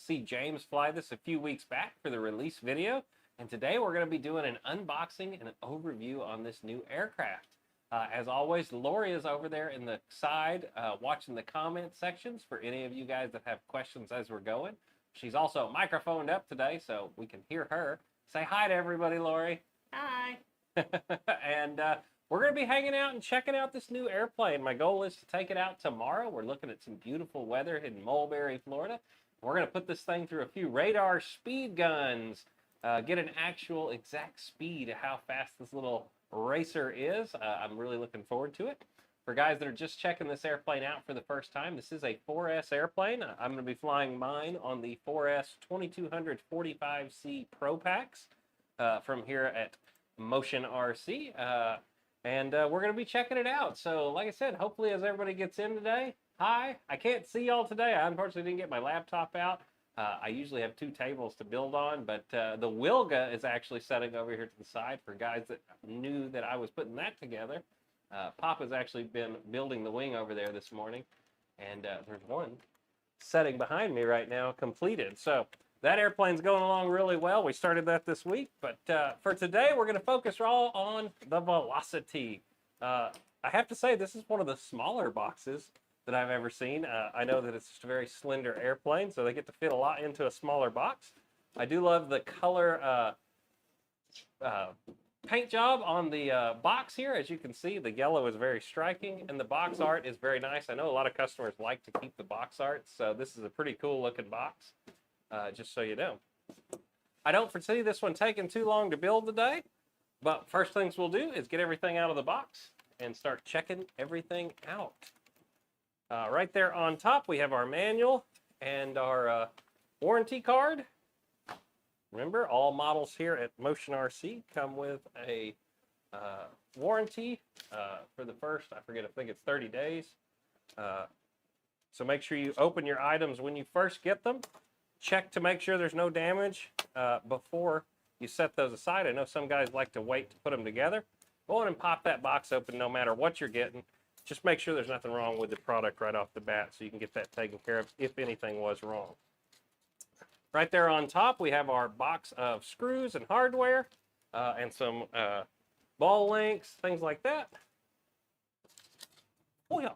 see James fly this a few weeks back for the release video, and today we're going to be doing an unboxing and an overview on this new aircraft. As always, Lori is over there in the side watching the comment sections for any of you guys that have questions as we're going. She's also microphoned up today so we can hear her. Say hi to everybody, Lori. Hi. And we're going to be hanging out and checking out this new airplane. My goal is to take it out tomorrow. We're looking at some beautiful weather in Mulberry, Florida. We're going to put this thing through a few radar speed guns, get an actual exact speed of how fast this little racer is. I'm really looking forward to it. For guys that are just checking this airplane out for the first time, this is a 4S airplane. I'm going to be flying mine on the 4S 2245C Pro Packs from here at Motion RC. And we're going to be checking it out. So like I said, hopefully as everybody gets in today, hi. I can't see y'all today. I unfortunately didn't get my laptop out. I usually have two tables to build on, but the Wilga is actually setting over here to the side for guys that knew that I was putting that together. Papa's actually been building the wing over there this morning, and there's one setting behind me right now completed. So that airplane's going along really well. We started that this week, but for today we're going to focus all on the Velocity. I have to say this is one of the smaller boxes that I've ever seen. I know that it's just a very slender airplane, so they get to fit a lot into a smaller box. I do love the color paint job on the box here. As you can see, the yellow is very striking, and the box art is very nice. I know a lot of customers like to keep the box art, so this is a pretty cool looking box, just so you know. I don't foresee this one taking too long to build today, but first things we'll do is get everything out of the box and start checking everything out. Right there on top, we have our manual and our warranty card. Remember, all models here at Motion RC come with a warranty for the first, I think it's 30 days. So make sure you open your items when you first get them. Check to make sure there's no damage before you set those aside. I know some guys like to wait to put them together. Go on and pop that box open no matter what you're getting. Just make sure there's nothing wrong with the product right off the bat so you can get that taken care of if anything was wrong. Right there on top, we have our box of screws and hardware and some ball links, things like that. Oh yeah.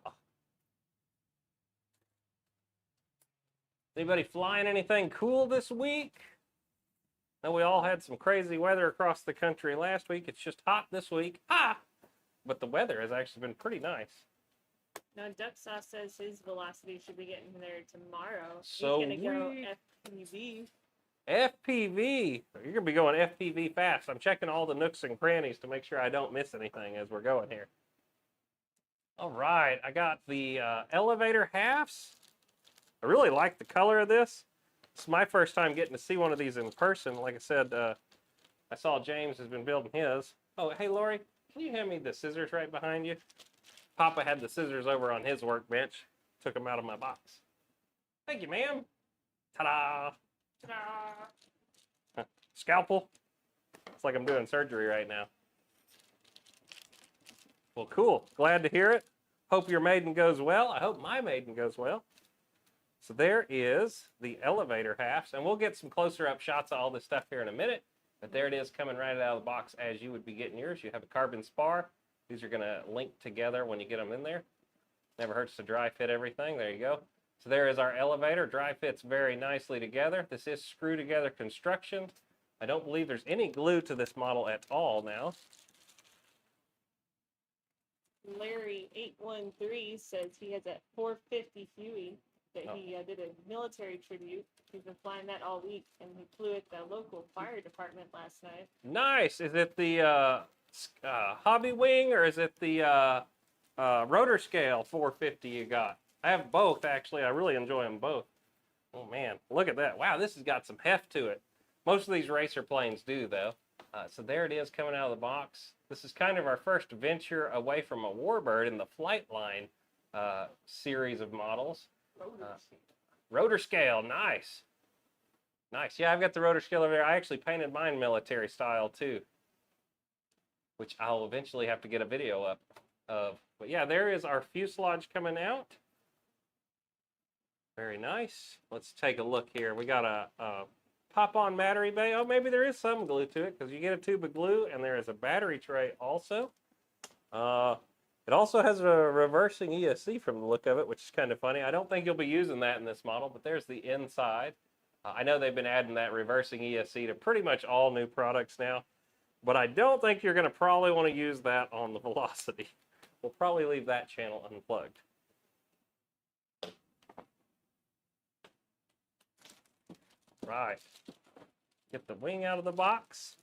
Anybody flying anything cool this week? I know we all had some crazy weather across the country last week. It's just hot this week. But the weather has actually been pretty nice. Now, Duck Sauce says his Velocity should be getting there tomorrow. So he's going to go FPV. FPV. You're going to be going FPV fast. I'm checking all the nooks and crannies to make sure I don't miss anything as we're going here. All right. I got the elevator halves. I really like the color of this. It's my first time getting to see one of these in person. Like I said, I saw James has been building his. Oh, hey, Lori. Can you hand me the scissors right behind you? Papa had the scissors over on his workbench. Took them out of my box. Thank you, ma'am. Ta-da! Ta-da! Scalpel. It's like I'm doing surgery right now. Well, cool. Glad to hear it. Hope your maiden goes well. I hope my maiden goes well. So there is the elevator halves, and we'll get some closer up shots of all this stuff here in a minute. But there it is coming right out of the box as you would be getting yours. You have a carbon spar. These are going to link together when you get them in there. Never hurts to dry fit everything. There you go. So there is our elevator. Dry fits very nicely together. This is screw together construction. I don't believe there's any glue to this model at all now. Larry 813 says he has a 450 Huey that he did a military tribute. He's been flying that all week, and he flew at the local fire department last night. Nice. Is it the hobby wing, or is it the rotor scale 450 you got? I have both, actually. I really enjoy them both. Oh, man. Look at that. Wow, this has got some heft to it. Most of these racer planes do, though. So there it is coming out of the box. This is kind of our first venture away from a Warbird in the FlightLine series of models. Rotor scale, nice. Nice. Yeah, I've got the rotor scale over there. I actually painted mine military style, too, which I'll eventually have to get a video up of. But yeah, there is our fuselage coming out. Very nice. Let's take a look here. We got a pop-on battery bay. Oh, maybe there is some glue to it because you get a tube of glue and there is a battery tray also. It also has a reversing ESC from the look of it, which is kind of funny. I don't think you'll be using that in this model, but there's the inside. I know they've been adding that reversing ESC to pretty much all new products now, but I don't think you're going to probably want to use that on the Velocity. We'll probably leave that channel unplugged. Right. Get the wing out of the box.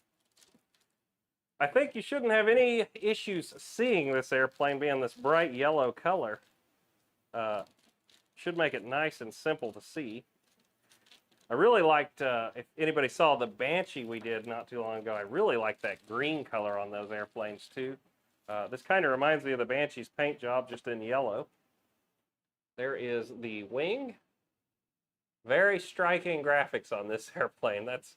I think you shouldn't have any issues seeing this airplane being this bright yellow color. Should make it nice and simple to see. I really liked, if anybody saw the Banshee we did not too long ago, I really liked that green color on those airplanes too. This kind of reminds me of the Banshee's paint job, just in yellow. There is the wing. Very striking graphics on this airplane. That's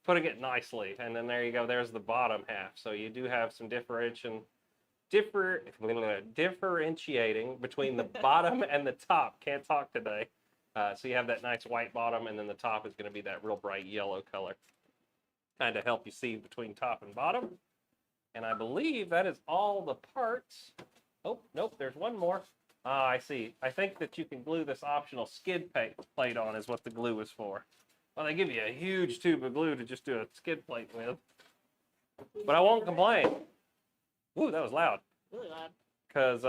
putting it nicely. And then there you go, there's the bottom half. So you do have some differentiating between the bottom and the top. Can't talk today. So you have that nice white bottom, and then the top is going to be that real bright yellow color. Kind of help you see between top and bottom. And I believe that is all the parts. Oh, nope, there's one more. Ah, I see. I think that you can glue this optional skid plate on is what the glue is for. Well, they give you a huge tube of glue to just do a skid plate with. But I won't complain. Ooh, that was loud. Really loud. Because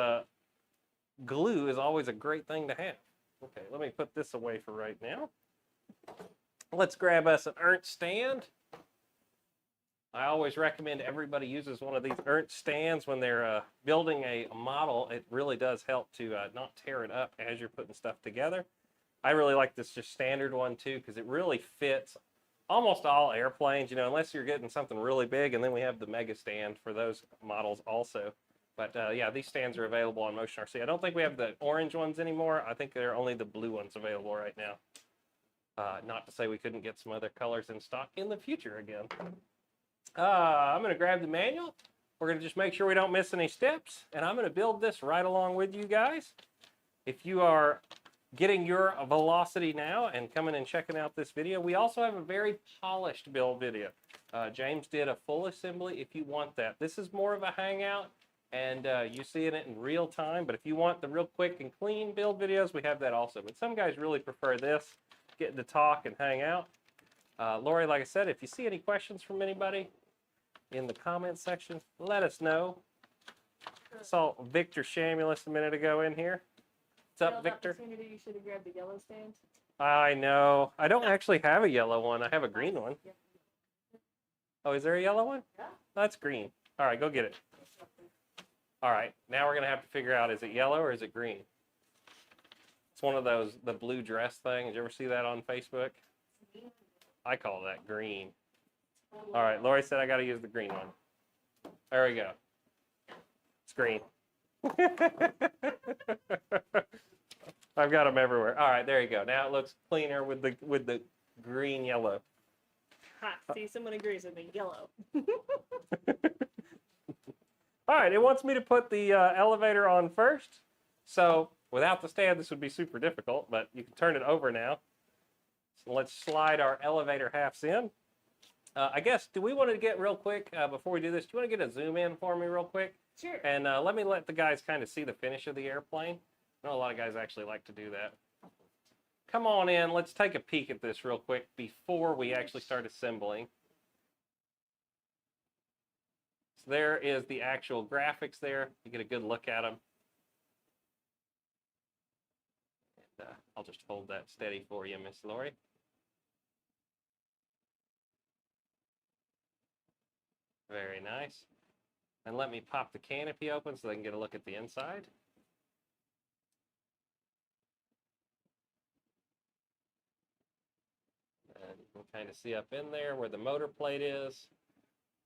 glue is always a great thing to have. Okay, let me put this away for right now. Let's grab us an Ernst stand. I always recommend everybody uses one of these Ernst stands when they're building a model. It really does help to not tear it up as you're putting stuff together. I really like this just standard one too because it really fits almost all airplanes, you know, unless you're getting something really big, and then we have the mega stand for those models also. But yeah, these stands are available on Motion RC. I don't think we have the orange ones anymore. I think there are only the blue ones available right now. Not to say we couldn't get some other colors in stock in the future again. I'm going to grab the manual. We're going to just make sure we don't miss any steps, and I'm going to build this right along with you guys. If you are getting your Velocity now and coming and checking out this video, we also have a very polished build video. James did a full assembly if you want that. This is more of a hangout, and you see it in real time, but if you want the real quick and clean build videos, we have that also. But some guys really prefer this, getting to talk and hang out. Lori, like I said, if you see any questions from anybody in the comments section, let us know. I saw Victor Shamulus a minute ago in here. What's up, Victor? You should have grabbed the yellow stand. I know. I don't actually have a yellow one. I have a green one. Oh, is there a yellow one? Yeah. That's green. All right, go get it. All right, now we're going to have to figure out, is it yellow or is it green? It's one of those, the blue dress thing. Did you ever see that on Facebook? I call that green. All right, Lori said I got to use the green one. There we go. It's green. I've got them everywhere. All right, there you go. Now it looks cleaner with the green yellow. Ha, see, someone agrees with me. Yellow. All right, it wants me to put the elevator on first. So without the stand, this would be super difficult, but you can turn it over now. So let's slide our elevator halves in. I guess, do we want to get real quick, before we do this, do you want to get a zoom in for me real quick? Sure. And let the guys kind of see the finish of the airplane. I know a lot of guys actually like to do that. Come on in, let's take a peek at this real quick before we actually start assembling. So there is the actual graphics there. You get a good look at them. And, I'll just hold that steady for you, Miss Lori. Very nice. And let me pop the canopy open so they can get a look at the inside. And you can kind of see up in there where the motor plate is.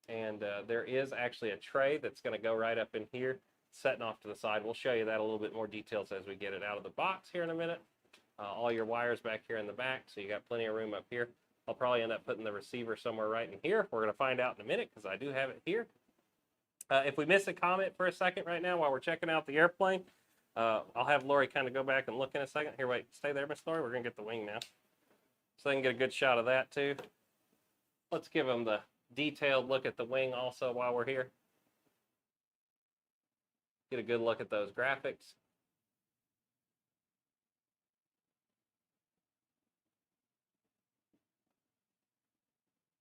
And there is actually a tray that's going to go right up in here, setting off to the side. We'll show you that a little bit more details as we get it out of the box here in a minute. All your wires back here in the back, so you got plenty of room up here. I'll probably end up putting the receiver somewhere right in here. We're going to find out in a minute because I do have it here. If we miss a comment for a second right now while we're checking out the airplane, I'll have Lori kind of go back and look in a second. Here, wait, stay there, Miss Lori. We're going to get the wing now. So they can get a good shot of that too. Let's give them the detailed look at the wing also while we're here. Get a good look at those graphics.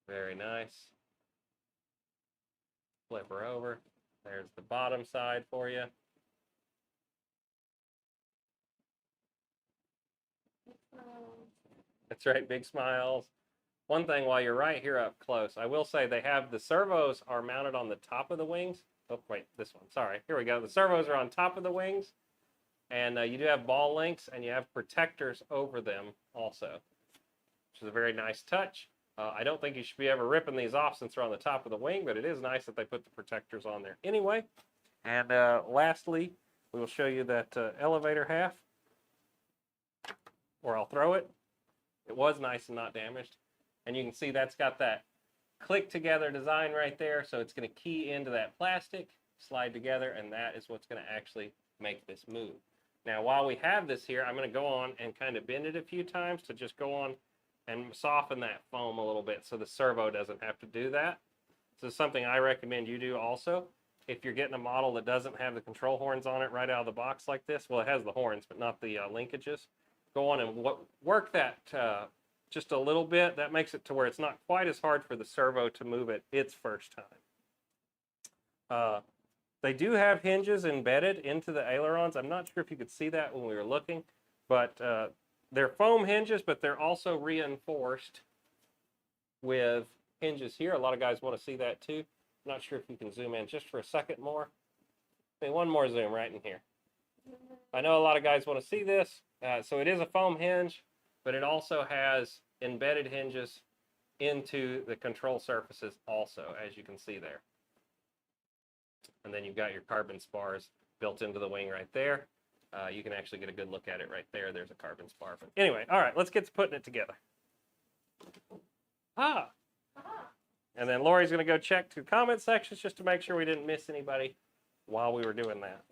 Very nice. Flip her over. There's the bottom side for you. That's right, big smiles. One thing while you're right here up close, I will say they have the servos are mounted on the top of the wings. Oh, wait, this one. Sorry. Here we go. The servos are on top of the wings. And you do have ball links, and you have protectors over them also, which is a very nice touch. I don't think you should be ever ripping these off since they're on the top of the wing, but it is nice that they put the protectors on there anyway. And lastly, we will show you that elevator half, or I'll throw it. It was nice and not damaged. And you can see that's got that click together design right there. So it's going to key into that plastic, slide together, and that is what's going to actually make this move. Now, while we have this here, I'm going to go on and kind of bend it a few times to just go on and soften that foam a little bit so the servo doesn't have to do that. This is something I recommend you do also. If you're getting a model that doesn't have the control horns on it right out of the box like this, well, it has the horns, but not the linkages. Go on and work that just a little bit. That makes it to where it's not quite as hard for the servo to move it its first time. They do have hinges embedded into the ailerons. I'm not sure if you could see that when we were looking, but they're foam hinges, but they're also reinforced with hinges here. A lot of guys want to see that too. I'm not sure if you can zoom in just for a second more. Okay, one more zoom right in here. I know a lot of guys want to see this. So it is a foam hinge, but it also has embedded hinges into the control surfaces also, as you can see there. And then you've got your carbon spars built into the wing right there. You can actually get a good look at it right there. There's a carbon spar. But anyway, all right, let's get to putting it together. And then Lori's going to go check the comment sections just to make sure we didn't miss anybody while we were doing that.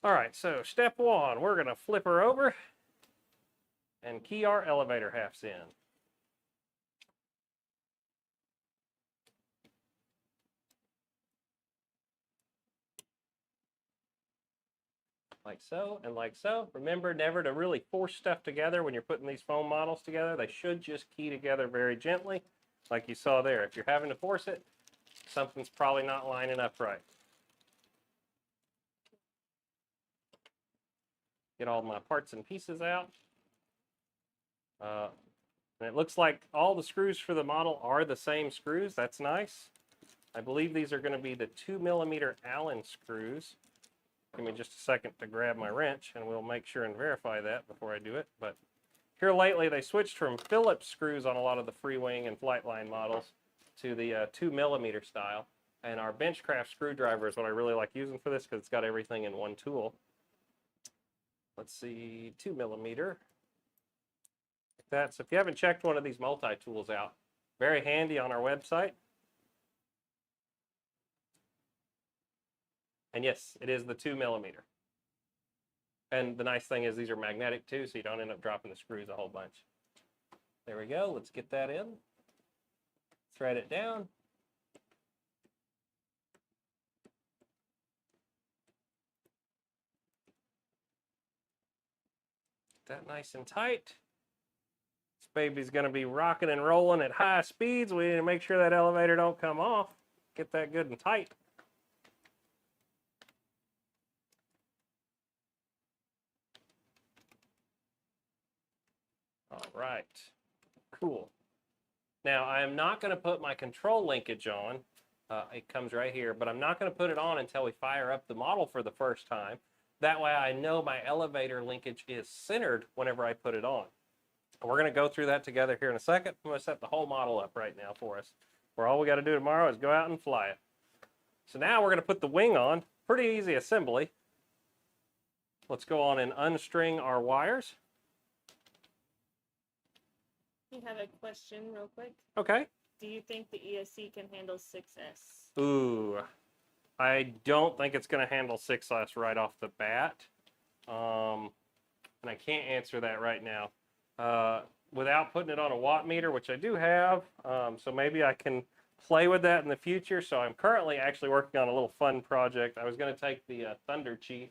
All right, so step one, we're going to flip her over and key our elevator halves in. Like so and like so. Remember never to really force stuff together when you're putting these foam models together. They should just key together very gently, like you saw there. If you're having to force it, something's probably not lining up right. Get all my parts and pieces out. And it looks like all the screws for the model are the same screws. That's nice. I believe these are going to be the 2mm Allen screws. Give me just a second to grab my wrench, and we'll make sure and verify that before I do it. But here lately, they switched from Phillips screws on a lot of the FreeWing and FlightLine models to the 2mm style. And our Benchcraft screwdriver is what I really like using for this because it's got everything in one tool. Let's see, 2mm. Like that. So if you haven't checked one of these multi-tools out, very handy on our website. And yes, it is the 2mm. And the nice thing is these are magnetic too, so you don't end up dropping the screws a whole bunch. There we go. Let's get that in. Thread it down. Get that nice and tight. This baby's going to be rocking and rolling at high speeds. We need to make sure that elevator don't come off. Get that good and tight. All right, cool. Now, I am not going to put my control linkage on. It comes right here, but I'm not going to put it on until we fire up the model for the first time. That way I know my elevator linkage is centered whenever I put it on. We're going to go through that together here in a second. I'm going to set the whole model up right now for us, where all we got to do tomorrow is go out and fly it. So now we're going to put the wing on. Pretty easy assembly. Let's go on and unstring our wires. We have a question real quick. Okay. Do you think the ESC can handle 6S? Ooh, I don't think it's going to handle 6S right off the bat. And I can't answer that right now. Without putting it on a watt meter, which I do have, so maybe I can play with that in the future. So I'm currently actually working on a little fun project. I was going to take the Thunder Chief.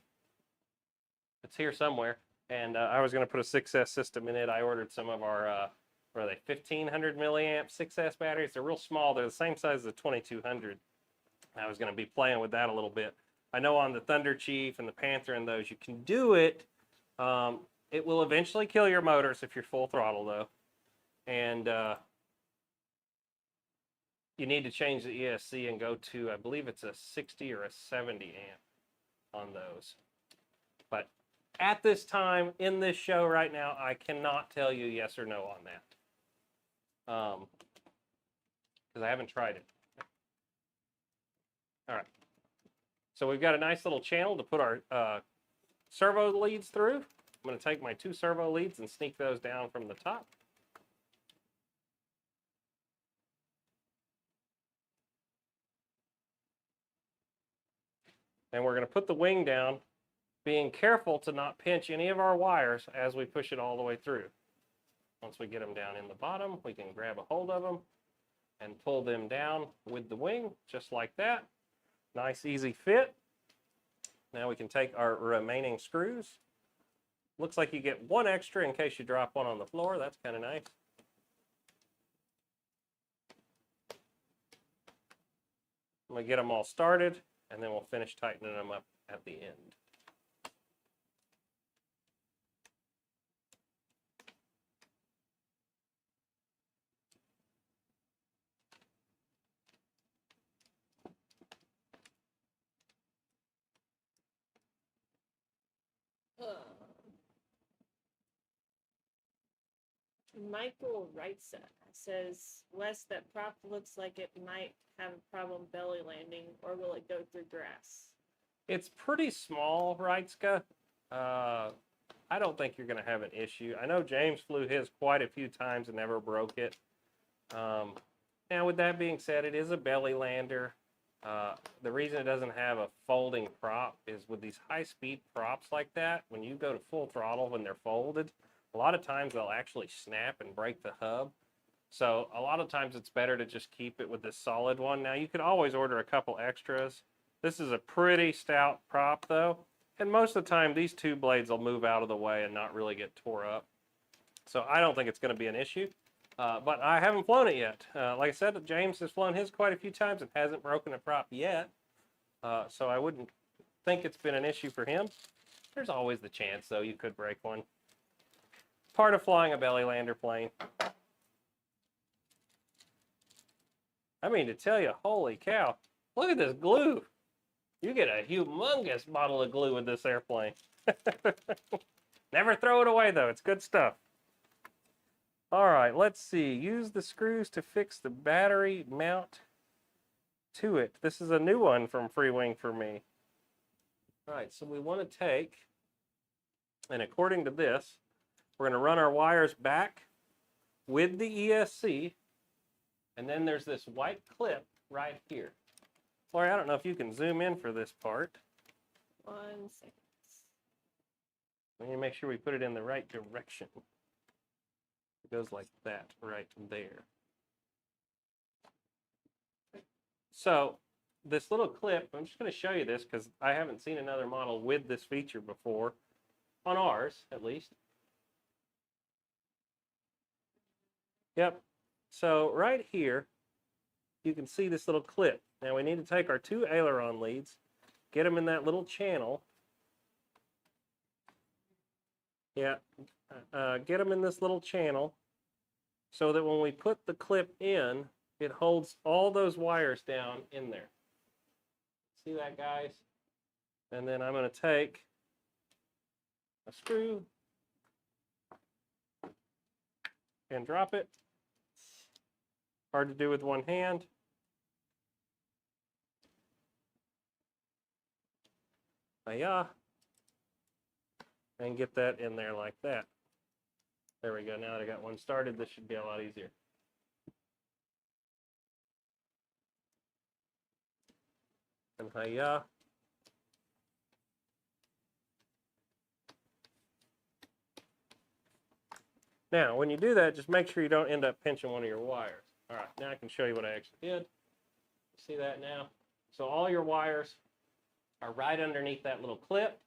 It's here somewhere. And I was going to put a 6S system in it. I ordered some of our, what are they, 1500 milliamp 6S batteries. They're real small. They're the same size as the 2200. I was going to be playing with that a little bit. I know on the Thunder Chief and the Panther and those, you can do it. It will eventually kill your motors if you're full throttle, though. And you need to change the ESC and go to, I believe it's a 60 or a 70 amp on those. But at this time, in this show right now, I cannot tell you yes or no on that. Because I haven't tried it. All right. So we've got a nice little channel to put our servo leads through. I'm going to take my 2 servo leads and sneak those down from the top. And we're going to put the wing down, being careful to not pinch any of our wires as we push it all the way through. Once we get them down in the bottom, we can grab a hold of them and pull them down with the wing, just like that. Nice, easy fit. Now we can take our remaining screws. Looks like you get 1 extra in case you drop one on the floor. That's kind of nice. I'm going to get them all started, and then we'll finish tightening them up at the end. Michael writes says, Wes, that prop looks like it might have a problem belly landing, or will it go through grass? It's pretty small, Reitska. I don't think you're going to have an issue. I know James flew his quite a few times and never broke it. Now, with that being said, it is a belly lander. The reason it doesn't have a folding prop is with these high-speed props like that, when you go to full throttle when they're folded, a lot of times they'll actually snap and break the hub. So a lot of times it's better to just keep it with this solid one. Now, you could always order a couple extras. This is a pretty stout prop, though. And most of the time, these 2 blades will move out of the way and not really get tore up. So I don't think it's going to be an issue. But I haven't flown it yet. Like I said, James has flown his quite a few times and hasn't broken a prop yet. So I wouldn't think it's been an issue for him. There's always the chance, though, you could break one. Part of flying a belly lander plane. I mean, to tell you, holy cow, look at this glue. You get a humongous bottle of glue with this airplane. Never throw it away, though. It's good stuff. All right, let's see. Use the screws to fix the battery mount to it. This is a new one from Freewing for me. All right, so we want to take, and according to this, we're going to run our wires back with the ESC, and then there's this white clip right here. Lori, I don't know if you can zoom in for this part. 1 second. We need to make sure we put it in the right direction. It goes like that right there. So this little clip, I'm just going to show you this because I haven't seen another model with this feature before, on ours at least. Yep. So right here, you can see this little clip. Now we need to take our 2 aileron leads, get them in that little channel. Yeah, get them in this little channel so that when we put the clip in, it holds all those wires down in there. See that, guys? And then I'm going to take a screw and drop it. Hard to do with one hand. Yeah, and get that in there like that. There we go. Now that I got one started, this should be a lot easier. And hiya. Now, when you do that, just make sure you don't end up pinching one of your wires. All right, now I can show you what I actually did. See that now? So all your wires are right underneath that little clip.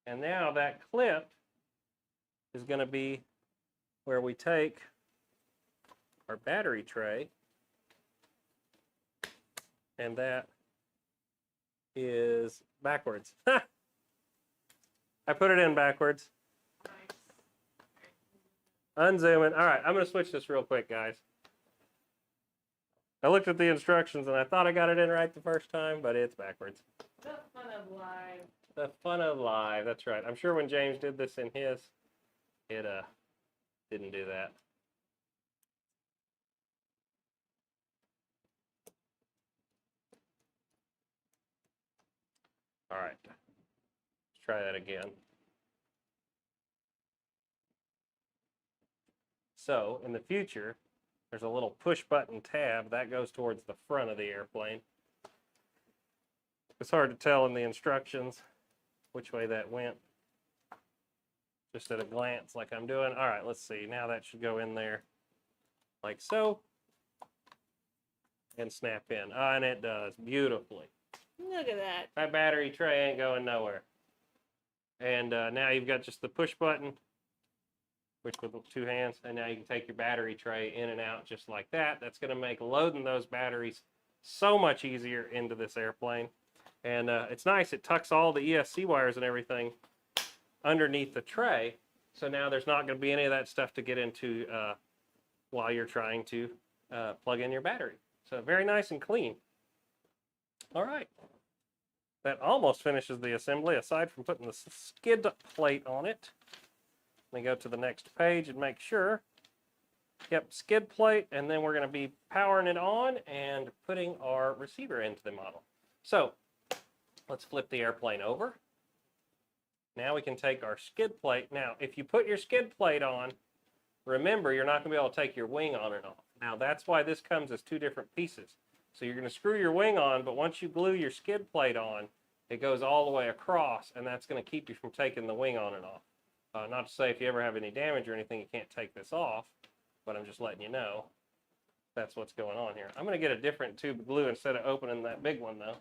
And now that clip is going to be where we take our battery tray. And that is backwards. I put it in backwards. Unzooming. All right, I'm going to switch this real quick, guys. I looked at the instructions and I thought I got it in right the first time, but it's backwards. The fun of live. The fun of live. That's right. I'm sure when James did this in his, it didn't do that. All right. Let's try that again. So in the future, there's a little push button tab that goes towards the front of the airplane. It's hard to tell in the instructions which way that went, just at a glance like I'm doing. All right, let's see. Now that should go in there like so and snap in. And it does beautifully. Look at that. That battery tray ain't going nowhere. And now you've got just the push button, which with 2 hands, and now you can take your battery tray in and out just like that. That's going to make loading those batteries so much easier into this airplane. And it's nice, it tucks all the ESC wires and everything underneath the tray, so now there's not going to be any of that stuff to get into while you're trying to plug in your battery. So very nice and clean. All right. That almost finishes the assembly, aside from putting the skid plate on it. Let me go to the next page and make sure. Yep, skid plate, and then we're going to be powering it on and putting our receiver into the model. So let's flip the airplane over. Now we can take our skid plate. Now, if you put your skid plate on, remember you're not going to be able to take your wing on and off. Now that's why this comes as 2 different pieces. So you're going to screw your wing on, but once you glue your skid plate on, it goes all the way across, and that's going to keep you from taking the wing on and off. Not to say if you ever have any damage or anything, you can't take this off, but I'm just letting you know that's what's going on here. I'm going to get a different tube of glue instead of opening that big one, though.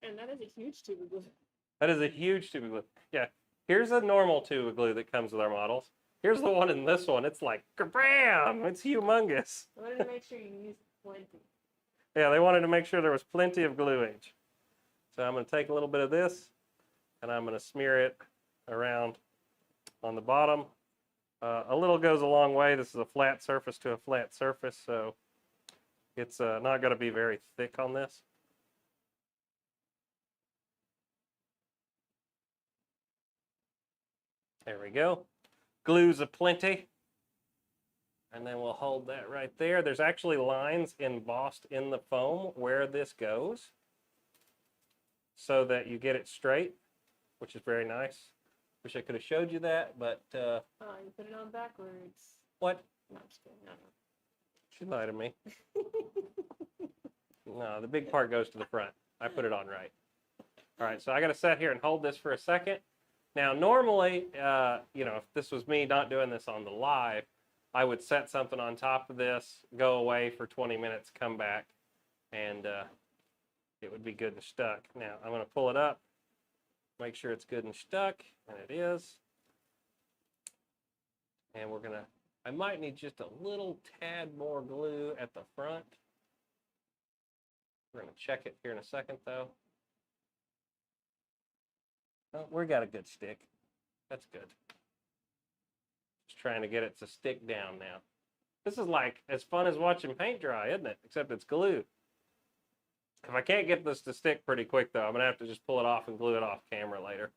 And that is a huge tube of glue. That is a huge tube of glue. Yeah, here's a normal tube of glue that comes with our models. Here's the one in this one. It's like, kabam! It's humongous. I wanted to make sure you used plenty. Yeah, they wanted to make sure there was plenty of glue H. So I'm going to take a little bit of this, and I'm going to smear it around on the bottom. A little goes a long way. This is a flat surface to a flat surface, so it's not going to be very thick on this. There we go. Glue's aplenty. And then we'll hold that right there. There's actually lines embossed in the foam where this goes so that you get it straight, which is very nice. Wish I could have showed you that, but... Oh, you put it on backwards. What? No, I'm just kidding. No. She lied to me. No, the big part goes to the front. I put it on right. All right, so I got to sit here and hold this for a second. Now, normally, you know, if this was me not doing this on the live, I would set something on top of this, go away for 20 minutes, come back, and it would be good and stuck. Now, I'm going to pull it up, make sure it's good and stuck, and it is. And we're going to, I might need just a little tad more glue at the front. We're going to check it here in a second, though. Oh, we got a good stick. That's good. Just trying to get it to stick down now. This is like as fun as watching paint dry, isn't it? Except it's glue. If I can't get this to stick pretty quick, though, I'm going to have to just pull it off and glue it off camera later.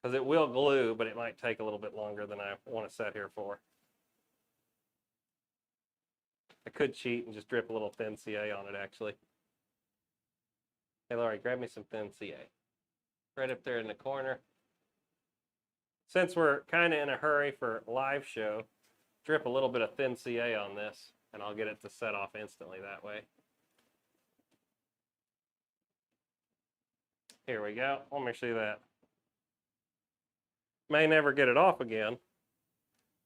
Because it will glue, but it might take a little bit longer than I want to set here for. I could cheat and just drip a little thin CA on it, actually. Hey, Lori, grab me some thin CA. Right up there in the corner. Since we're kind of in a hurry for live show, drip a little bit of thin CA on this, and I'll get it to set off instantly that way. Here we go. Let me see that. May never get it off again.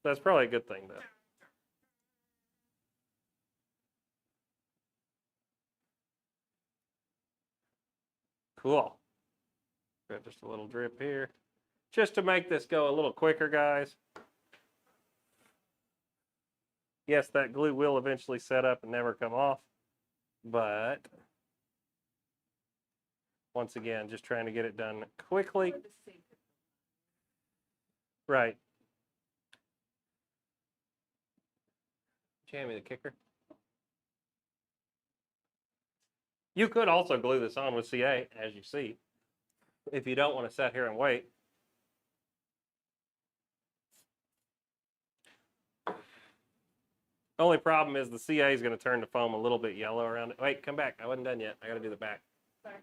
That's probably a good thing, though. Cool. Got just a little drip here. Just to make this go a little quicker, guys. Yes, that glue will eventually set up and never come off. But once again, just trying to get it done quickly. Right. Jamie the kicker. You could also glue this on with CA, as you see, if you don't want to sit here and wait. Only problem is the CA is going to turn the foam a little bit yellow around it. Wait, come back. I wasn't done yet. I got to do the back. Sorry.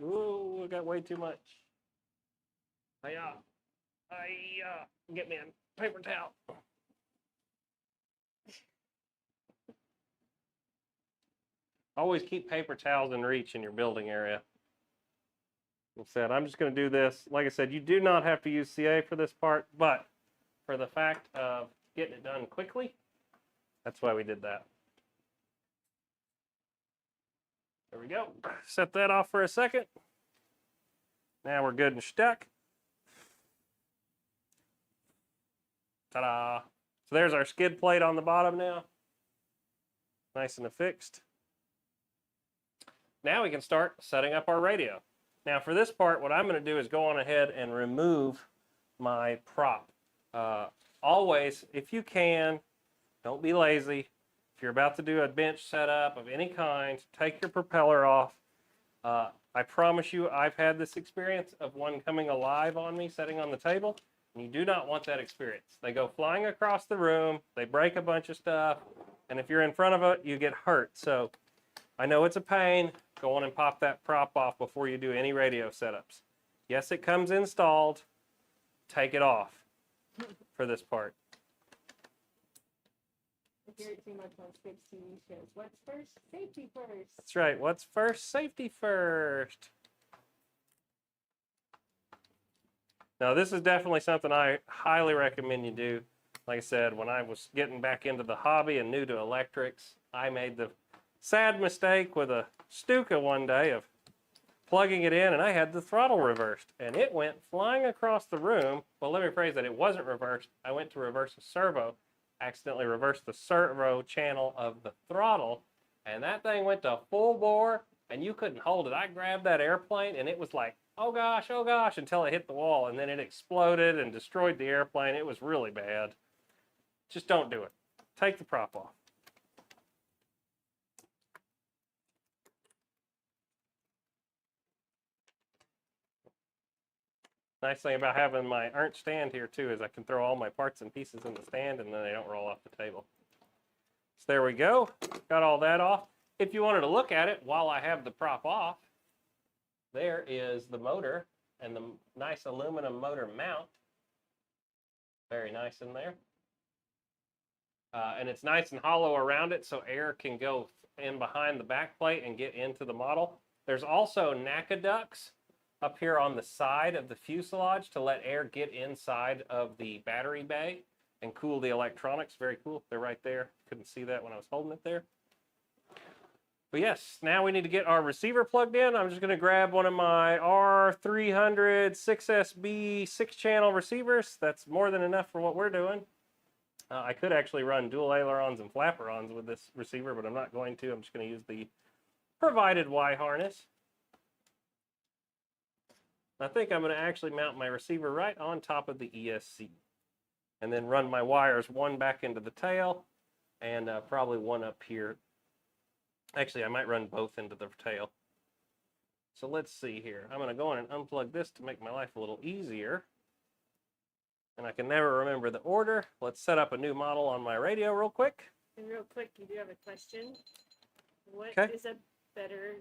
Ooh, I got way too much. Hiya. Hiya. Get me a paper towel. Always keep paper towels in reach in your building area. Like I said, I'm just going to do this. Like I said, you do not have to use CA for this part, but for the fact of getting it done quickly, that's why we did that. There we go. Set that off for a second. Now we're good and stuck. Ta-da! So there's our skid plate on the bottom now. Nice and affixed. Now we can start setting up our radio. Now for this part, what I'm going to do is go on ahead and remove my prop. Always, if you can, don't be lazy. If you're about to do a bench setup of any kind, take your propeller off. I promise you, I've had this experience of one coming alive on me, sitting on the table, and you do not want that experience. They go flying across the room, they break a bunch of stuff, and if you're in front of it, you get hurt. So I know it's a pain. Go on and pop that prop off before you do any radio setups. Yes, it comes installed. Take it off for this part. I hear it too much on Scripps TV shows. What's first? Safety first. That's right. What's first? Safety first. Now, this is definitely something I highly recommend you do. Like I said, when I was getting back into the hobby and new to electrics, I made the sad mistake with a Stuka one day of plugging it in, and I had the throttle reversed, and it went flying across the room. Well, let me phrase that. It wasn't reversed. I went to reverse a servo, accidentally reversed the servo channel of the throttle, and that thing went to full bore, and you couldn't hold it. I grabbed that airplane, and it was like, oh gosh, until it hit the wall, and then it exploded and destroyed the airplane. It was really bad. Just don't do it. Take the prop off. Nice thing about having my Ernst stand here too is I can throw all my parts and pieces in the stand and then they don't roll off the table. So there we go. Got all that off. If you wanted to look at it while I have the prop off, there is the motor and the nice aluminum motor mount. Very nice in there. And it's nice and hollow around it so air can go in behind the back plate and get into the model. There's also NACA ducts up here on the side of the fuselage to let air get inside of the battery bay and cool the electronics. Very cool. They're right there. Couldn't see that when I was holding it there. But yes, now we need to get our receiver plugged in. I'm just going to grab one of my R300 6SB 6-channel receivers. That's more than enough for what we're doing. I could actually run dual ailerons and flaperons with this receiver, but I'm not going to. I'm just going to use the provided Y harness. I think I'm going to actually mount my receiver right on top of the ESC and then run my wires one back into the tail and probably one up here. Actually, I might run both into the tail. So let's see here. I'm going to go in and unplug this to make my life a little easier. And I can never remember the order. Let's set up a new model on my radio real quick. And real quick, you do have a question. What is a better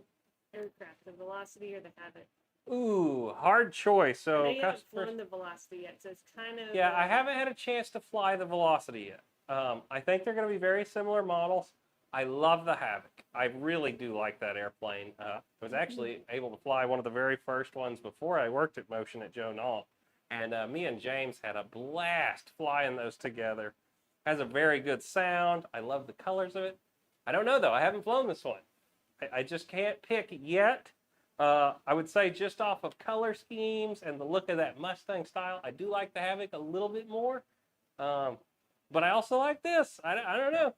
aircraft, the Velocity or the Habit? Ooh, hard choice. So I know you haven't flown the Velocity yet, so it's kind of... Yeah, I haven't had a chance to fly the Velocity yet. I think they're going to be very similar models. I love the Havoc. I really do like that airplane. I was actually able to fly one of the very first ones before I worked at Motion at Joe Nault. And me and James had a blast flying those together. Has a very good sound. I love the colors of it. I don't know, though. I haven't flown this one. I just can't pick yet. I would say just off of color schemes and the look of that Mustang style, I do like the Havoc a little bit more. But I also like this. I don't know.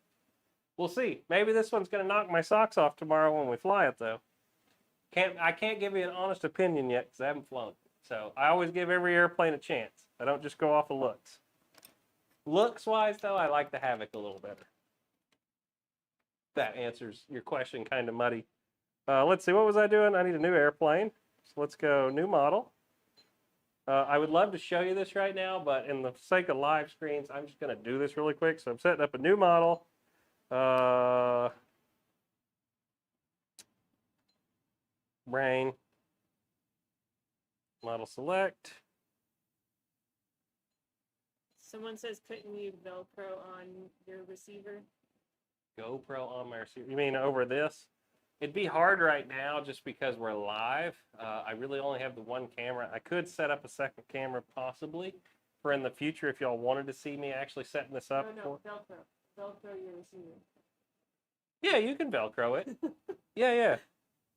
We'll see. Maybe this one's going to knock my socks off tomorrow when we fly it, though. I can't give you an honest opinion yet because I haven't flown it. So I always give every airplane a chance. I don't just go off of looks. Looks-wise, though, I like the Havoc a little better. That answers your question kind of muddy. Let's see, what was I doing? I need a new airplane. So let's go new model. I would love to show you this right now, but in the sake of live screens, I'm just going to do this really quick. So I'm setting up a new model. Brain. Model select. Someone says, couldn't you Velcro on your receiver? GoPro on my receiver. You mean over this? It'd be hard right now just because we're live. I really only have the one camera. I could set up a second camera possibly for in the future if y'all wanted to see me actually setting this up. No, Velcro. Velcro your receiver. Yeah, you can Velcro it. Yeah.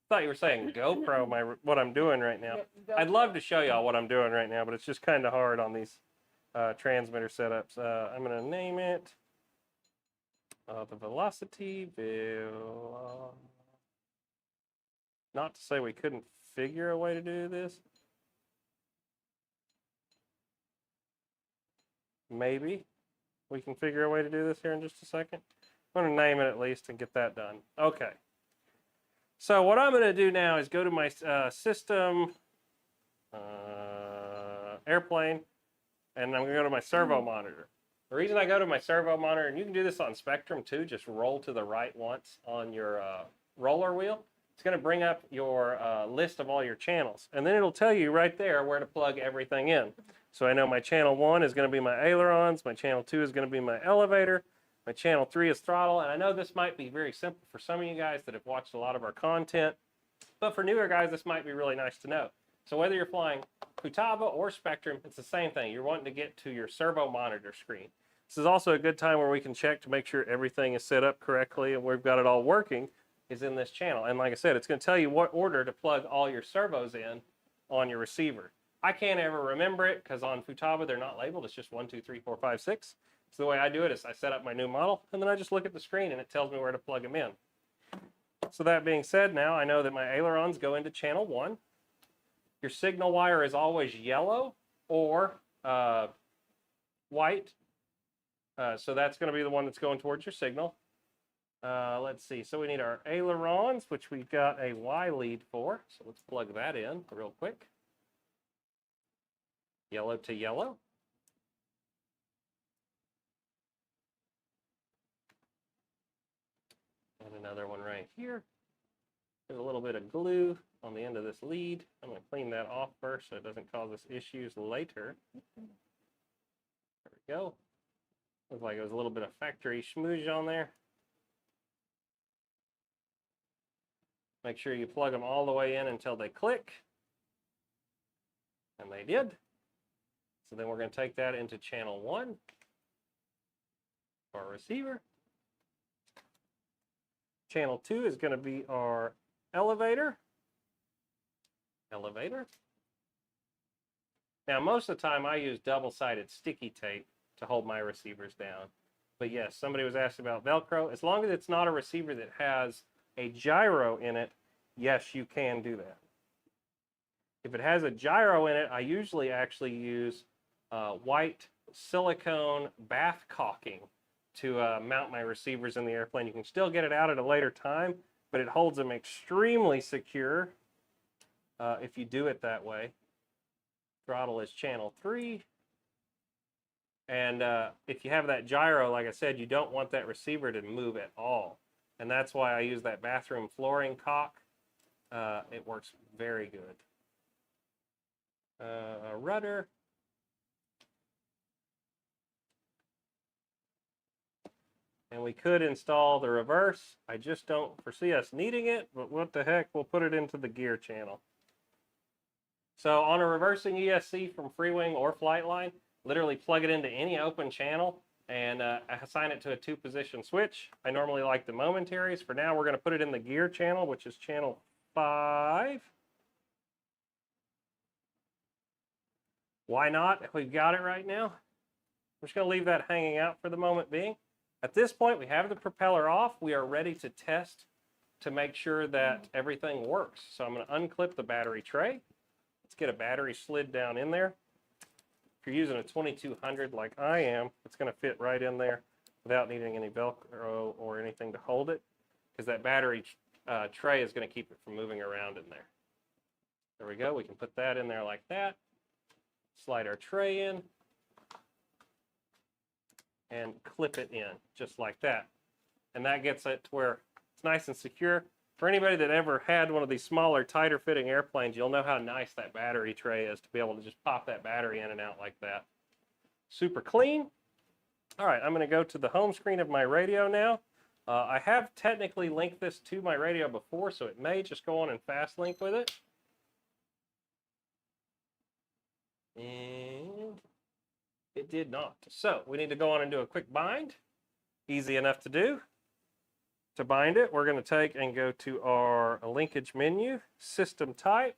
Thought you were saying GoPro what I'm doing right now. I'd love to show y'all what I'm doing right now, but it's just kind of hard on these transmitter setups. I'm going to name it the Velocity Not to say we couldn't figure a way to do this. Maybe we can figure a way to do this here in just a second. I'm going to name it at least and get that done. Okay. So what I'm going to do now is go to my system, airplane, and I'm going to go to my servo monitor. The reason I go to my servo monitor, and you can do this on Spectrum too, just roll to the right once on your roller wheel. It's going to bring up your list of all your channels. And then it'll tell you right there where to plug everything in. So I know my channel 1 is going to be my ailerons, my channel 2 is going to be my elevator, my channel 3 is throttle. And I know this might be very simple for some of you guys that have watched a lot of our content. But for newer guys, this might be really nice to know. So whether you're flying Futaba or Spectrum, it's the same thing. You're wanting to get to your servo monitor screen. This is also a good time where we can check to make sure everything is set up correctly and we've got it all working is in this channel. And like I said, it's going to tell you what order to plug all your servos in on your receiver. I can't ever remember it because on Futaba they're not labeled. It's just 1, 2, 3, 4, 5, 6. So the way I do it is I set up my new model and then I just look at the screen and it tells me where to plug them in. So that being said, now I know that my ailerons go into channel 1. Your signal wire is always yellow or white. So that's going to be the one that's going towards your signal. Let's see. So we need our ailerons, which we've got a Y lead for. So let's plug that in real quick. Yellow to yellow. And another one right here. There's a little bit of glue on the end of this lead. I'm going to clean that off first so it doesn't cause us issues later. There we go. Looks like it was a little bit of factory schmooze on there. Make sure you plug them all the way in until they click. And they did. So then we're going to take that into channel 1 for our receiver. Channel 2 is going to be our elevator. Now, most of the time I use double-sided sticky tape to hold my receivers down. But yes, somebody was asking about Velcro. As long as it's not a receiver that has a gyro in it, yes, you can do that. If it has a gyro in it, I usually actually use white silicone bath caulking to mount my receivers in the airplane. You can still get it out at a later time, but it holds them extremely secure if you do it that way. Throttle is channel 3. And if you have that gyro, like I said, you don't want that receiver to move at all. And that's why I use that bathroom flooring caulk. It works very good. A rudder. And we could install the reverse. I just don't foresee us needing it, but what the heck, we'll put it into the gear channel. So on a reversing ESC from FreeWing or FlightLine, literally plug it into any open channel and assign it to a 2-position switch. I normally like the momentaries. For now, we're going to put it in the gear channel, which is channel 5. Why not, if we've got it right now? I'm just going to leave that hanging out for the moment being. At this point, we have the propeller off. We are ready to test to make sure that everything works. So I'm going to unclip the battery tray. Let's get a battery slid down in there. If you're using a 2200 like I am, it's going to fit right in there without needing any Velcro or anything to hold it, because that battery tray is going to keep it from moving around in there. There we go. We can put that in there like that. Slide our tray in and clip it in just like that. And that gets it to where it's nice and secure. For anybody that ever had one of these smaller, tighter fitting airplanes, you'll know how nice that battery tray is to be able to just pop that battery in and out like that. Super clean. All right, I'm going to go to the home screen of my radio now. I have technically linked this to my radio before, so it may just go on and fast link with it. And it did not. So we need to go on and do a quick bind. Easy enough to do. To bind it, we're going to take and go to our linkage menu, system type.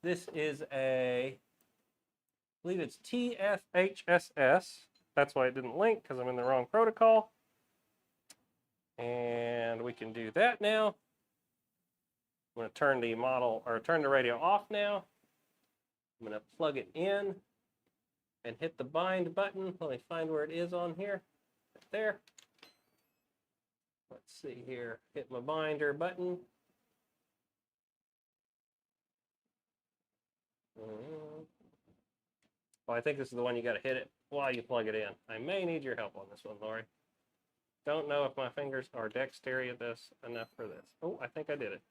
This is I believe it's TFHSS. That's why it didn't link, because I'm in the wrong protocol. And we can do that now. I'm going to turn the radio off now. I'm going to plug it in and hit the bind button. Let me find where it is on here. Right there. Let's see here. Hit my binder button. Well, I think this is the one you got to hit it while you plug it in. I may need your help on this one, Lori. Don't know if my fingers are dexterous enough for this. Oh, I think I did it.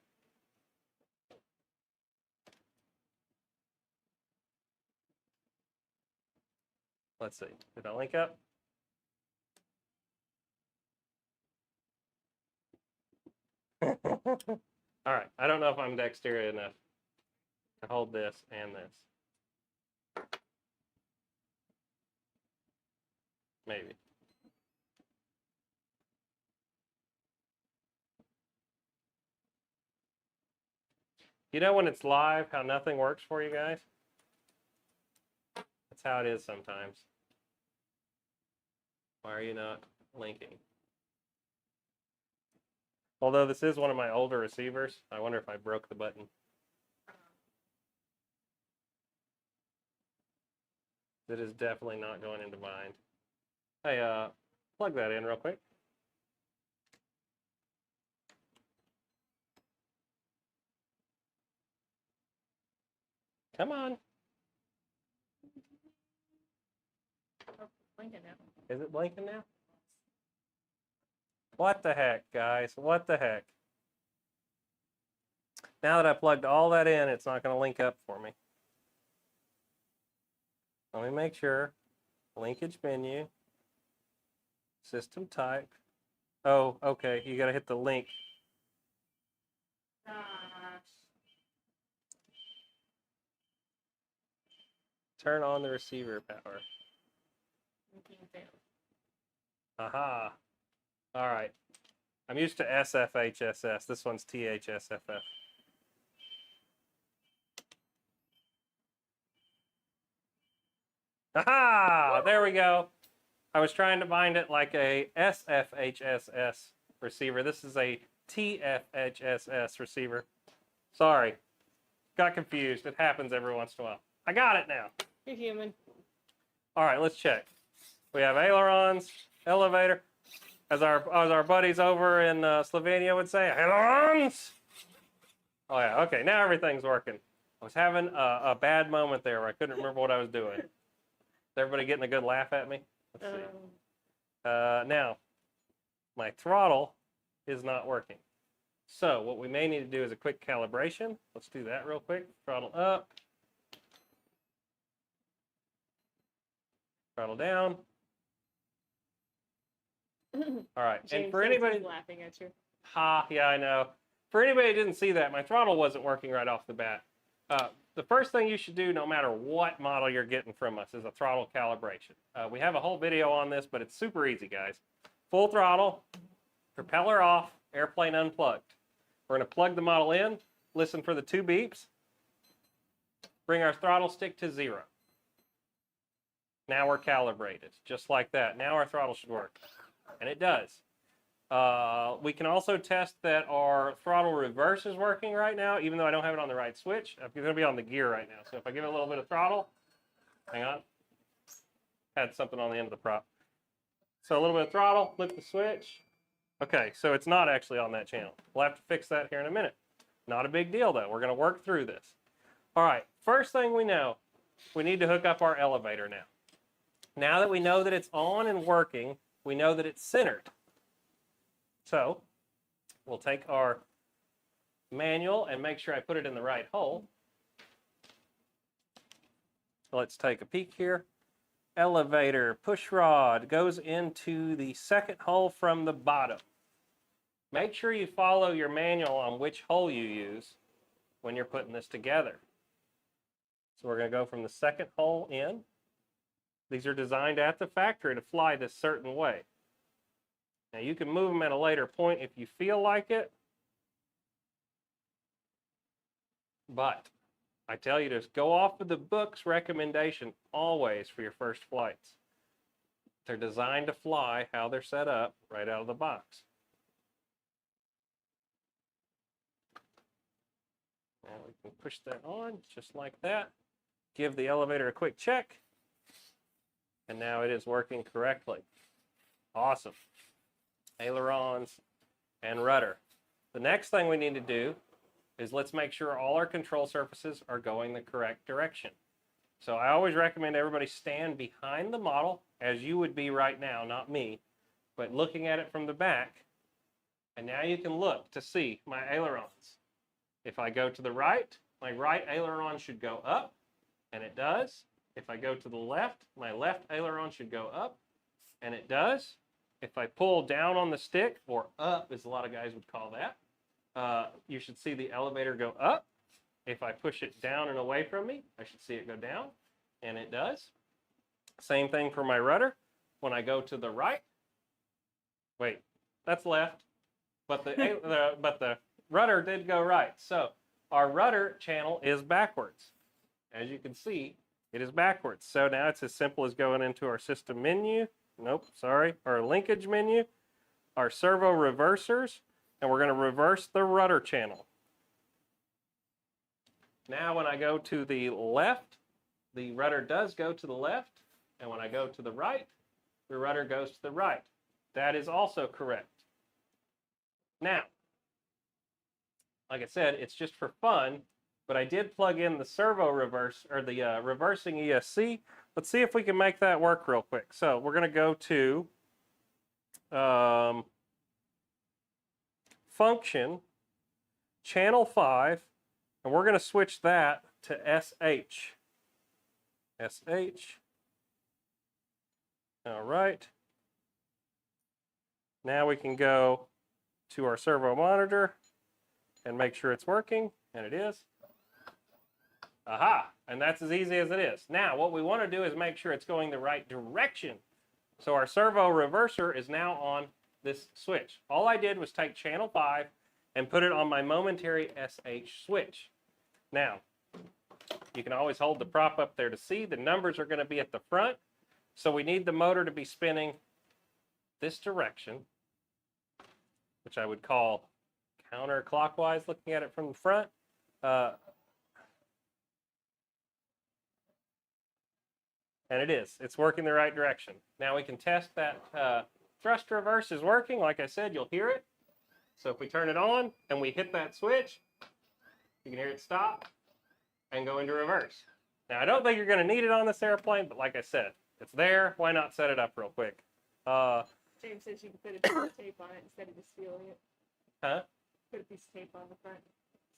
Let's see. Did I link up? All right. I don't know if I'm dexterous enough to hold this and this. Maybe. You know when it's live, how nothing works for you guys? That's how it is sometimes. Why are you not linking? Although this is one of my older receivers, I wonder if I broke the button. It is definitely not going into bind. Hey, plug that in real quick. Come on. Oh, blinking now. Is it blinking now? What the heck, guys? What the heck? Now that I plugged all that in, it's not going to link up for me. Let me make sure. Linkage menu. System type. Oh, okay. You got to hit the link. Turn on the receiver power. Aha. All right. I'm used to SFHSS. This one's THSFF. Aha! There we go. I was trying to bind it like a SFHSS receiver. This is a TFHSS receiver. Sorry. Got confused. It happens every once in a while. I got it now. You're human. All right, let's check. We have ailerons, elevator. As our buddies over in Slovenia would say, ailerons! Oh yeah, okay, now everything's working. I was having a bad moment there where I couldn't remember what I was doing. Is everybody getting a good laugh at me? Let's see. Now, my throttle is not working. So what we may need to do is a quick calibration. Let's do that real quick. Throttle up. Throttle down. All right, and James for says anybody, he's laughing at you. yeah, I know. For anybody who didn't see that, my throttle wasn't working right off the bat. The first thing you should do, no matter what model you're getting from us, is a throttle calibration. We have a whole video on this, but it's super easy, guys. Full throttle, propeller off, airplane unplugged. We're going to plug the model in, listen for the 2 beeps, bring our throttle stick to 0. Now we're calibrated, just like that. Now our throttle should work, and it does. We can also test that our throttle reverse is working right now, even though I don't have it on the right switch. I'm going to be on the gear right now. So if I give it a little bit of throttle, hang on. Had something on the end of the prop. So a little bit of throttle, flip the switch. Okay, so it's not actually on that channel. We'll have to fix that here in a minute. Not a big deal though. We're going to work through this. All right, first thing we know, we need to hook up our elevator now. Now that we know that it's on and working, we know that it's centered. So we'll take our manual and make sure I put it in the right hole. Let's take a peek here. Elevator push rod goes into the second hole from the bottom. Make sure you follow your manual on which hole you use when you're putting this together. So we're going to go from the second hole in. These are designed at the factory to fly this certain way. Now you can move them at a later point if you feel like it, but I tell you to go off of the book's recommendation always for your first flights. They're designed to fly how they're set up right out of the box. Now we can push that on just like that. Give the elevator a quick check. And now it is working correctly. Awesome. Ailerons and rudder. The next thing we need to do is let's make sure all our control surfaces are going the correct direction. So I always recommend everybody stand behind the model as you would be right now, not me, but looking at it from the back. And now you can look to see my ailerons. If I go to the right, my right aileron should go up, and it does. If I go to the left, my left aileron should go up, and it does. If I pull down on the stick, or up as a lot of guys would call that, you should see the elevator go up. If I push it down and away from me, I should see it go down, and it does. Same thing for my rudder. When I go to the right, wait, that's left, but the rudder did go right. So our rudder channel is backwards. As you can see, it is backwards. So now it's as simple as going into our system menu. Nope, sorry. Our linkage menu, our servo reversers, and we're going to reverse the rudder channel. Now when I go to the left, the rudder does go to the left. And when I go to the right, the rudder goes to the right. That is also correct. Now, like I said, it's just for fun. But I did plug in the servo reverse, or the reversing ESC. Let's see if we can make that work real quick. So we're going to go to function, channel 5, and we're going to switch that to SH. SH. All right. Now we can go to our servo monitor and make sure it's working, and it is. Aha, and that's as easy as it is. Now, what we want to do is make sure it's going the right direction. So our servo reverser is now on this switch. All I did was take channel 5 and put it on my momentary SH switch. Now, you can always hold the prop up there to see. The numbers are going to be at the front. So we need the motor to be spinning this direction, which I would call counterclockwise, looking at it from the front. And it is. It's working the right direction. Now we can test that thrust reverse is working. Like I said, you'll hear it. So if we turn it on and we hit that switch, you can hear it stop and go into reverse. Now I don't think you're going to need it on this airplane, but like I said, it's there. Why not set it up real quick? James says you can put a piece of tape on it instead of just feeling it. Huh? Put a piece of tape on the front.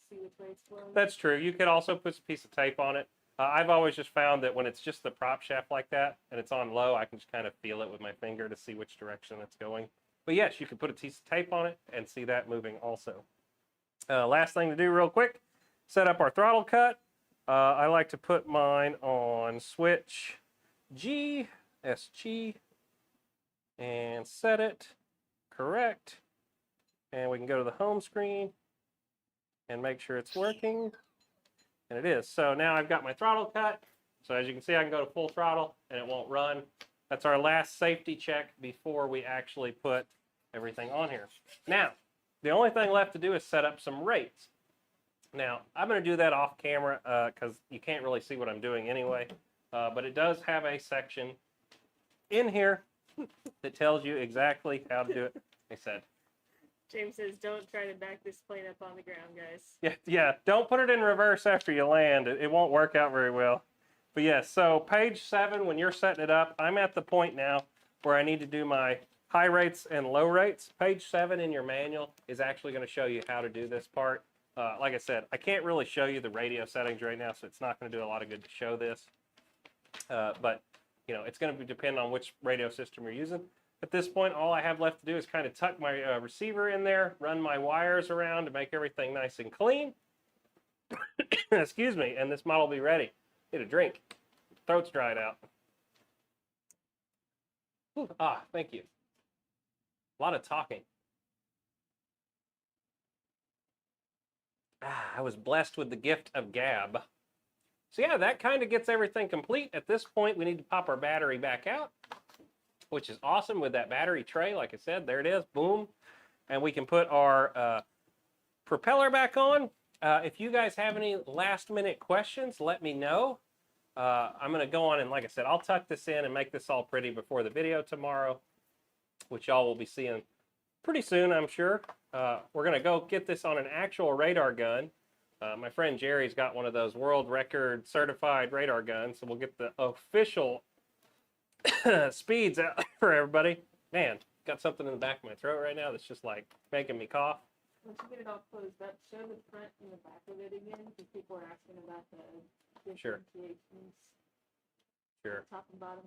See which way it's flowing. That's true. You could also put a piece of tape on it. I've always just found that when it's just the prop shaft like that and it's on low, I can just kind of feel it with my finger to see which direction it's going. But yes, you can put a piece of tape on it and see that moving also. Last thing to do real quick, set up our throttle cut. I like to put mine on switch G, SG, and set it correct. And we can go to the home screen and make sure it's working. And it is. So now I've got my throttle cut. So as you can see, I can go to full throttle and it won't run. That's our last safety check before we actually put everything on here. Now, the only thing left to do is set up some rates. Now, I'm going to do that off camera because you can't really see what I'm doing anyway. But it does have a section in here that tells you exactly how to do it. I said. James says, don't try to back this plane up on the ground, guys. Yeah, don't put it in reverse after you land. It won't work out very well. But yes, so page 7, when you're setting it up, I'm at the point now where I need to do my high rates and low rates. Page 7 in your manual is actually going to show you how to do this part. Like I said, I can't really show you the radio settings right now, so it's not going to do a lot of good to show this. But, you know, it's going to depend on which radio system you're using. At this point, all I have left to do is kind of tuck my receiver in there, run my wires around to make everything nice and clean. Excuse me, and this model will be ready. Get a drink. Throat's dried out. Ooh, thank you. A lot of talking. I was blessed with the gift of gab. So yeah, that kind of gets everything complete. At this point, we need to pop our battery back out, which is awesome with that battery tray. Like I said, there it is, boom. And we can put our propeller back on. If you guys have any last minute questions, let me know. I'm gonna go on and like I said, I'll tuck this in and make this all pretty before the video tomorrow, which y'all will be seeing pretty soon, I'm sure. We're gonna go get this on an actual radar gun. My friend Jerry's got one of those world record certified radar guns, so we'll get the official speeds out for everybody. Man, got something in the back of my throat right now that's just like making me cough. Once you get it all closed up, show the front and the back of it again, because people are asking about the differentiations. Sure. Top and bottom.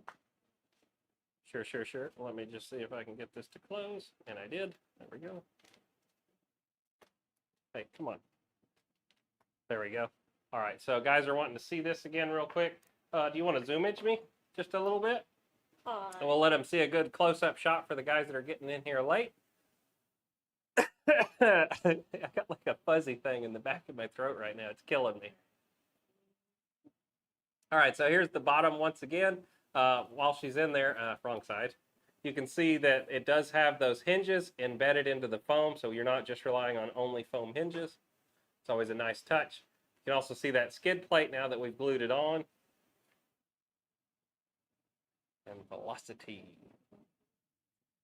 Sure. Let me just see if I can get this to close. And I did. There we go. Hey, come on. There we go. All right, so guys are wanting to see this again real quick. Do you want to zoom into me just a little bit? And we'll let them see a good close-up shot for the guys that are getting in here late. I got like a fuzzy thing in the back of my throat right now. It's killing me. All right, so here's the bottom once again. While she's in there, wrong side, you can see that it does have those hinges embedded into the foam, so you're not just relying on only foam hinges. It's always a nice touch. You can also see that skid plate now that we've glued it on. And velocity.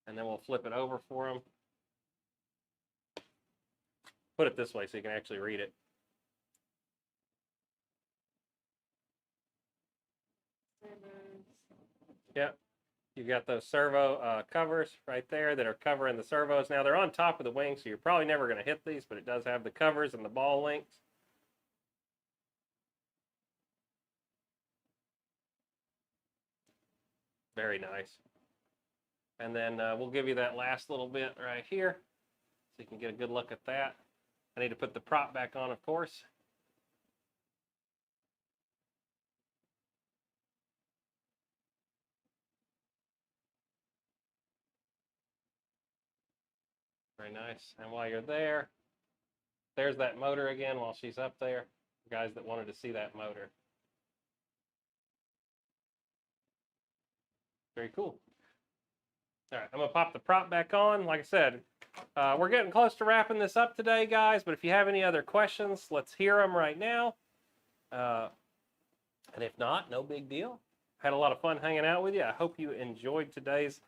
And then we'll flip it over for them. Put it this way so you can actually read it. Yep. You've got those servo covers right there that are covering the servos. Now they're on top of the wing, so you're probably never going to hit these, but it does have the covers and the ball links. Very nice. And then we'll give you that last little bit right here so you can get a good look at that. I need to put the prop back on, of course. Very nice. And while you're there, there's that motor again while she's up there. Guys that wanted to see that motor. Very cool. All right, I'm going to pop the prop back on. Like I said, we're getting close to wrapping this up today, guys. But if you have any other questions, let's hear them right now. And if not, no big deal. Had a lot of fun hanging out with you. I hope you enjoyed today's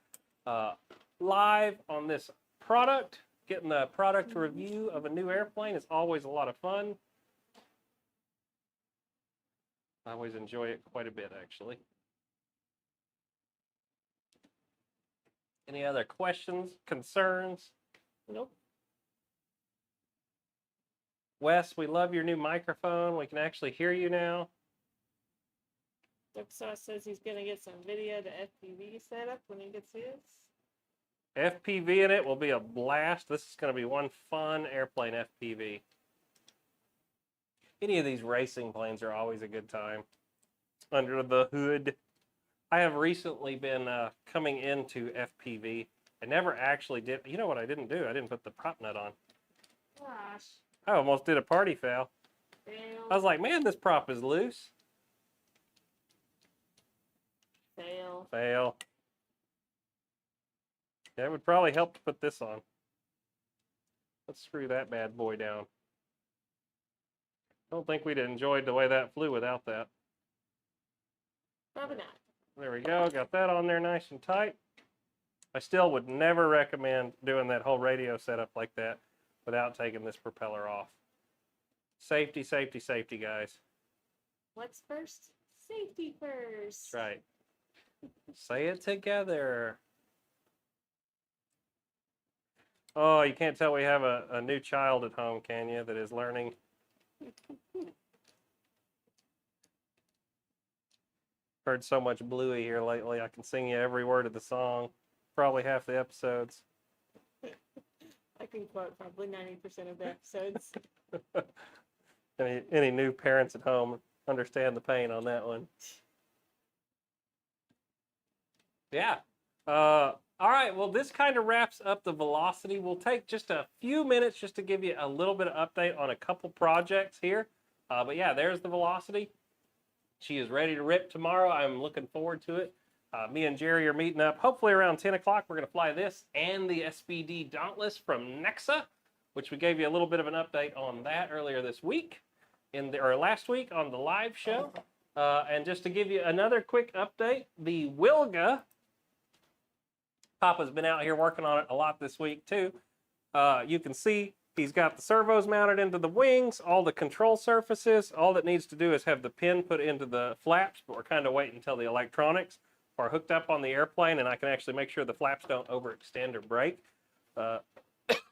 live on this product. Getting the product review of a new airplane is always a lot of fun. I always enjoy it quite a bit, actually. Any other questions, concerns? Nope. Wes, we love your new microphone. We can actually hear you now. Doug Sauce says he's going to get some video to FPV set up when he gets his. FPV in it will be a blast. This is going to be one fun airplane FPV. Any of these racing planes are always a good time. Under the hood. I have recently been coming into FPV. I never actually did. You know what I didn't do? I didn't put the prop nut on. Gosh. I almost did a party foul. Fail. I was like, man, this prop is loose. Fail. Fail. Yeah, it would probably help to put this on. Let's screw that bad boy down. I don't think we'd have enjoyed the way that flew without that. Probably not. There we go. Got that on there nice and tight. I still would never recommend doing that whole radio setup like that without taking this propeller off. Safety, safety, safety, guys. What's first? Safety first. That's right. Say it together. Oh, you can't tell we have a new child at home, can you, that is learning. Heard so much Bluey here lately. I can sing you every word of the song. Probably half the episodes. I can quote probably 90% of the episodes. Any new parents at home understand the pain on that one. Yeah. All right. Well, this kind of wraps up the Velocity. We'll take just a few minutes just to give you a little bit of update on a couple projects here. But yeah, there's the Velocity. She is ready to rip tomorrow. I'm looking forward to it. Me and Jerry are meeting up hopefully around 10 o'clock. We're going to fly this and the SBD Dauntless from Nexa, which we gave you a little bit of an update on that earlier this week, or last week on the live show. And just to give you another quick update, the Wilga, Papa's been out here working on it a lot this week too. You can see he's got the servos mounted into the wings, all the control surfaces. All that needs to do is have the pin put into the flaps, but we're kind of waiting until the electronics are hooked up on the airplane and I can actually make sure the flaps don't overextend or break. I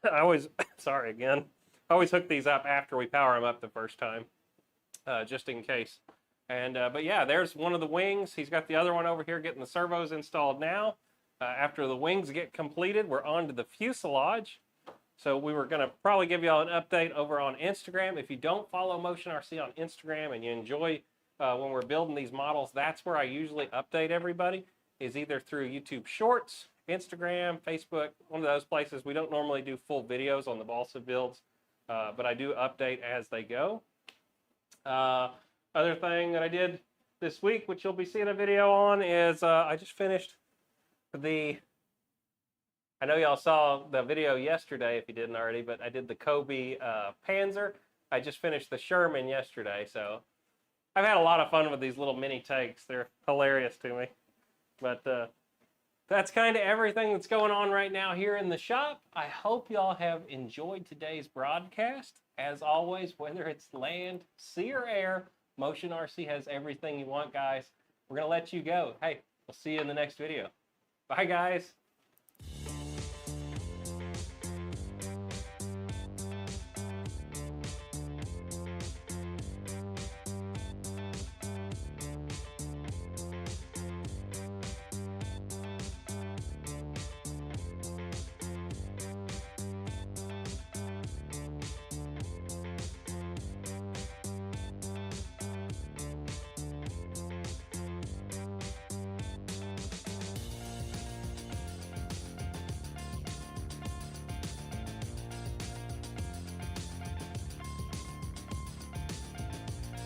always, sorry again, I always hook these up after we power them up the first time, just in case. And but yeah, there's one of the wings. He's got the other one over here getting the servos installed now. After the wings get completed, we're on to the fuselage. So we were going to probably give you all an update over on Instagram. If you don't follow Motion RC on Instagram and you enjoy when we're building these models, that's where I usually update everybody, is either through YouTube Shorts, Instagram, Facebook, one of those places. We don't normally do full videos on the balsa builds, but I do update as they go. Other thing that I did this week, which you'll be seeing a video on, is I just finished I know y'all saw the video yesterday if you didn't already, but I did the Kobe Panzer. I just finished the Sherman yesterday, so I've had a lot of fun with these little mini tanks. They're hilarious to me. But that's kind of everything that's going on right now here in the shop. I hope y'all have enjoyed today's broadcast. As always, whether it's land, sea, or air, Motion RC has everything you want, guys. We're going to let you go. Hey, we'll see you in the next video. Bye, guys.